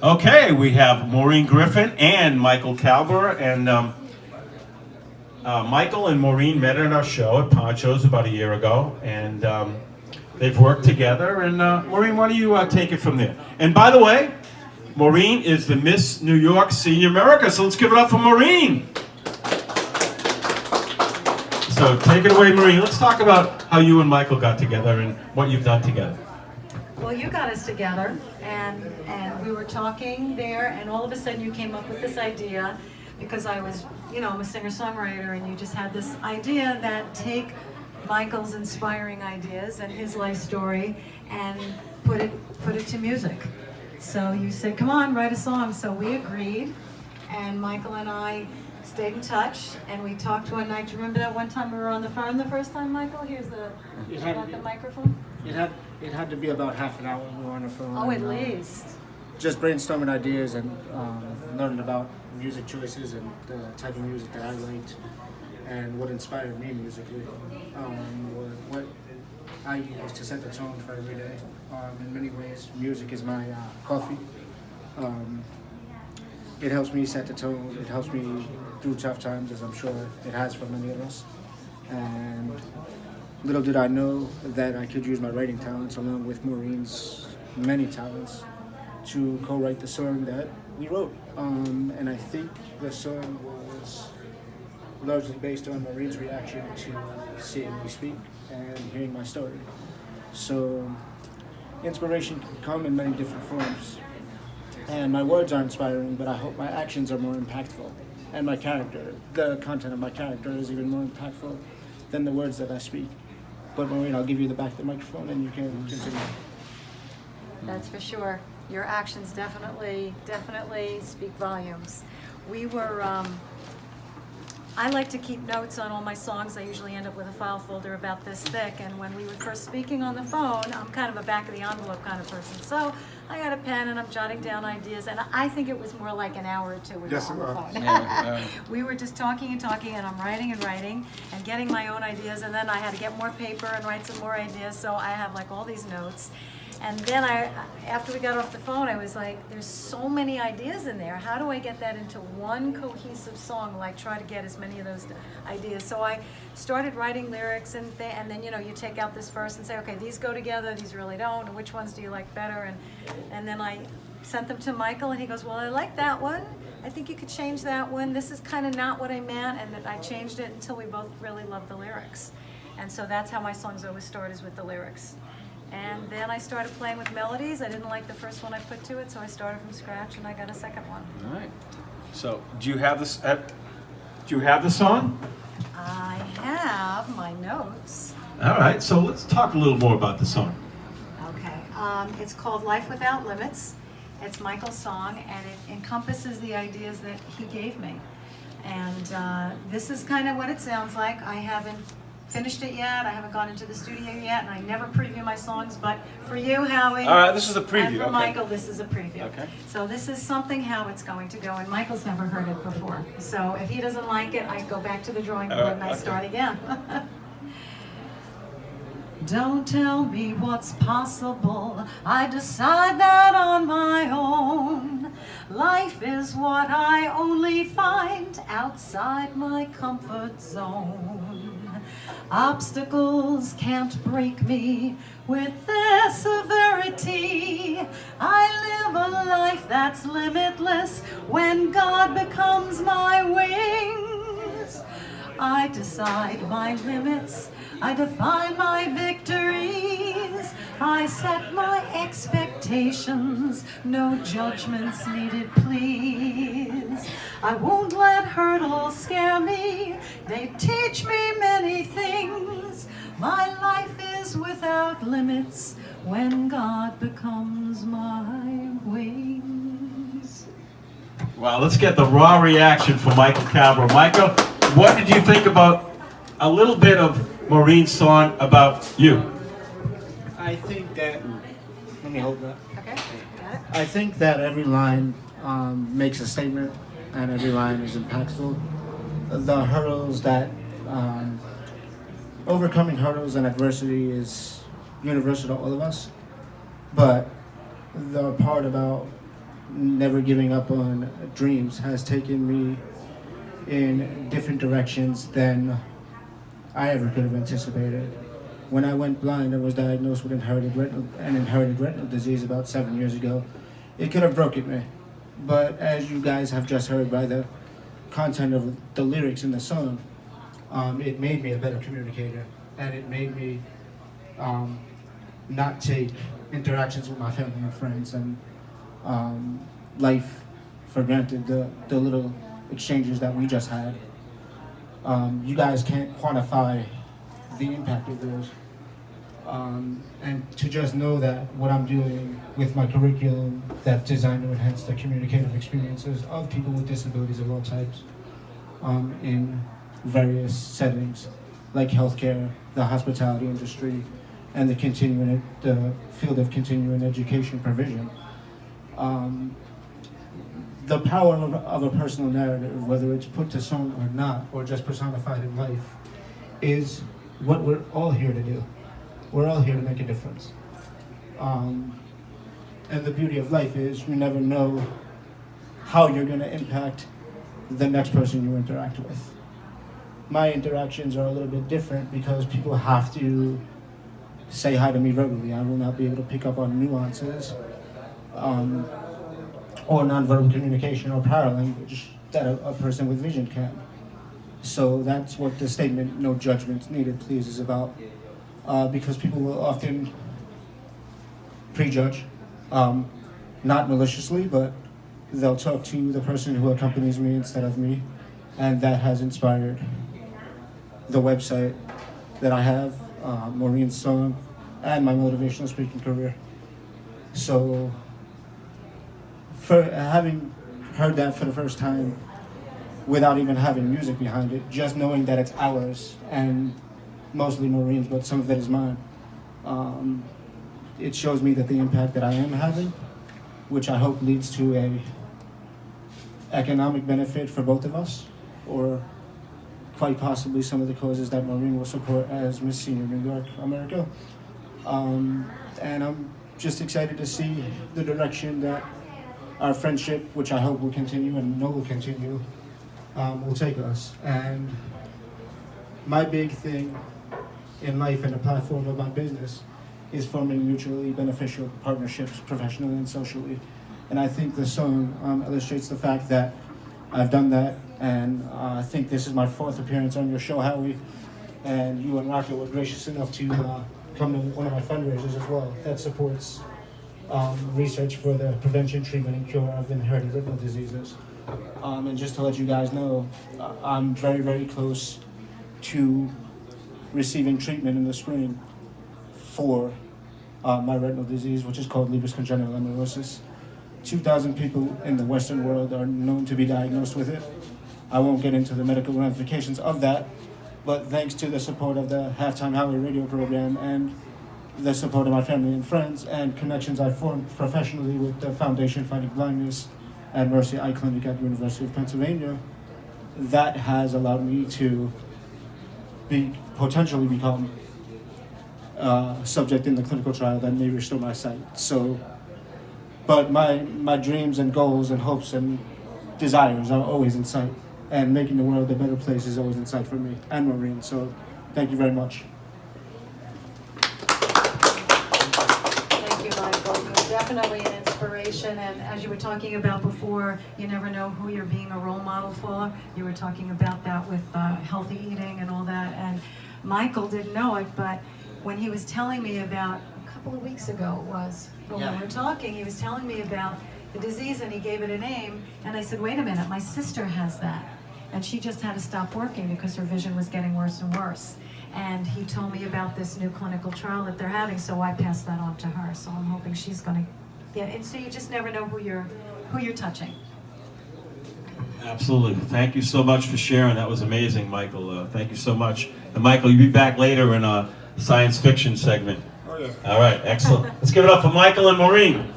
Okay, we have Maureen Griffin and Michael Calver, and Michael and Maureen met at our show at Poncho's about a year ago, and they've worked together. And Maureen, why don't you take it from there? And by the way, Maureen is the Miss New York Senior America, so let's give it up for Maureen. So take it away, Maureen. Let's talk about how you and Michael got together and what you've done together. Well, you got us together, and we were talking there, and all of a sudden you came up with this idea, because I was, I'm a singer-songwriter, and you just had this idea that take Michael's inspiring ideas and his life story and put it to music. So you said, come on, write a song. So we agreed, and Michael and I stayed in touch, and we talked one night. Do you remember that one time we were on the phone the first time, Michael? Here's the microphone. It had to be about half an hour we were on the phone. Oh, at least. Just brainstorming ideas and learning about music choices and the type of music that I liked and what inspired me musically. What I use to set the tone for every day. In many ways, music is my coffee. It helps me set the tone. It helps me through tough times, as I'm sure it has for many of us. And little did I know that I could use my writing talents along with Maureen's many talents to co-write the song that we wrote. And I think the song was largely based on Maureen's reaction to seeing me speak and hearing my story. So inspiration can come in many different forms. And my words are inspiring, but I hope my actions are more impactful. And my character, the content of my character is even more impactful than the words that I speak. But Maureen, I'll give you the back of the microphone and you can continue. That's for sure. Your actions definitely speak volumes. We were, I like to keep notes on all my songs. I usually end up with a file folder about this thick, and when we were first speaking on the phone, I'm kind of a back of the envelope kind of person. So I got a pen and I'm jotting down ideas, and I think it was more like an hour or two we were on the phone. We were just talking and talking, and I'm writing and getting my own ideas, and then I had to get more paper and write some more ideas, so I have like all these notes. And then after we got off the phone, I was like, there's so many ideas in there. How do I get that into one cohesive song? Like, try to get as many of those ideas. So I started writing lyrics, and then, you take out this verse and say, okay, these go together, these really don't, and which ones do you like better? And then I sent them to Michael, and he goes, well, I like that one. I think you could change that one. This is kind of not what I meant, and then I changed it until we both really loved the lyrics. And so that's how my songs always start, is with the lyrics. And then I started playing with melodies. I didn't like the first one I put to it, so I started from scratch, and I got a second one. All right. So, do you have this? Do you have the song? I have my notes. All right. So let's talk a little more about the song. Okay. It's called Life Without Limits. It's Michael's song, and it encompasses the ideas that he gave me. And this is kind of what it sounds like. I haven't finished it yet. I haven't gone into the studio yet, and I never preview my songs, but for you, Howie, all right, this is a preview. and for okay. Michael, this is a preview. Okay. So this is something how it's going to go, and Michael's never heard it before. So if he doesn't like it, I go back to the drawing board and I start again. Don't tell me what's possible, I decide that on my own. Life is what I only find outside my comfort zone. Obstacles can't break me with their severity. I live a life that's limitless when God becomes my wings. I decide my limits, I define my victories. I set my expectations, no judgments needed, please. I won't let hurdles scare me, they teach me many things. My life is without limits when God becomes my wings. Wow, let's get the raw reaction from Michael Calver. Michael, what did you think about a little bit of Maureen's song about you? I think that, let me hold that. Okay, got it? I think that every line makes a statement and every line is impactful. The hurdles that, overcoming hurdles and adversity is universal to all of us. But the part about never giving up on dreams has taken me in different directions than I ever could have anticipated. When I went blind, I was diagnosed with inherited retinal disease about 7 years ago. It could have broken me, but as you guys have just heard by the content of the lyrics in the song, it made me a better communicator, and it made me not take interactions with my family and friends and life for granted. The little exchanges that we just had, you guys can't quantify the impact of those. And to just know that what I'm doing with my curriculum that's designed to enhance the communicative experiences of people with disabilities of all types in various settings like healthcare, the hospitality industry, and the field of continuing education provision. The power of a personal narrative, whether it's put to song or not, or just personified in life, is what we're all here to do. We're all here to make a difference. And the beauty of life is you never know how you're going to impact the next person you interact with. My interactions are a little bit different because people have to say hi to me verbally. I will not be able to pick up on nuances or nonverbal communication or paralanguage that a person with vision can. So that's what the statement, "No judgments needed, please," is about. Because people will often prejudge, not maliciously, but they'll talk to the person who accompanies me instead of me, and that has inspired the website that I have, Maureen's song, and my motivational speaking career. So, for having heard that for the first time, without even having music behind it, just knowing that it's ours, and mostly Maureen's, but some of it is mine, it shows me that the impact that I am having, which I hope leads to a economic benefit for both of us, or quite possibly some of the causes that Maureen will support as Miss Senior New York America. And I'm just excited to see the direction that our friendship, which I hope will continue and know will continue, will take us. And my big thing in life and the platform of my business is forming mutually beneficial partnerships professionally and socially. And I think the song illustrates the fact that I've done that, and I think this is my 4th appearance on your show, Howie, and you and Rocket were gracious enough to come to one of my fundraisers as well that supports research for the prevention, treatment, and cure of inherited retinal diseases. And just to let you guys know, I'm very, very close to receiving treatment in the spring for my retinal disease, which is called Leber's congenital amaurosis. 2,000 people in the Western world are known to be diagnosed with it. I won't get into the medical ramifications of that, but thanks to the support of the Halftime Howie radio program and the support of my family and friends and connections I formed professionally with the Foundation Fighting Blindness and Mercy Eye Clinic at the University of Pennsylvania, that has allowed me to potentially become subject in the clinical trial that may restore my sight. So, but my dreams and goals and hopes and desires are always in sight, and making the world a better place is always in sight for me and Maureen. So, thank you very much. Thank you, Michael. You're definitely an inspiration, and as you were talking about before, you never know who you're being a role model for. You were talking about that with healthy eating and all that, and Michael didn't know it, but when he was telling me about, a couple of weeks ago it was, when we were talking, he was telling me about the disease and he gave it a name, and I said, wait a minute, my sister has that, and she just had to stop working because her vision was getting worse and worse. And he told me about this new clinical trial that they're having, so I passed that on to her. So I'm hoping she's going to get it. So you just never know who you're touching. Absolutely. Thank you so much for sharing. That was amazing, Michael. Thank you so much. And Michael, you'll be back later in a science fiction segment. Oh, yeah. All right, excellent. Let's give it up for Michael and Maureen.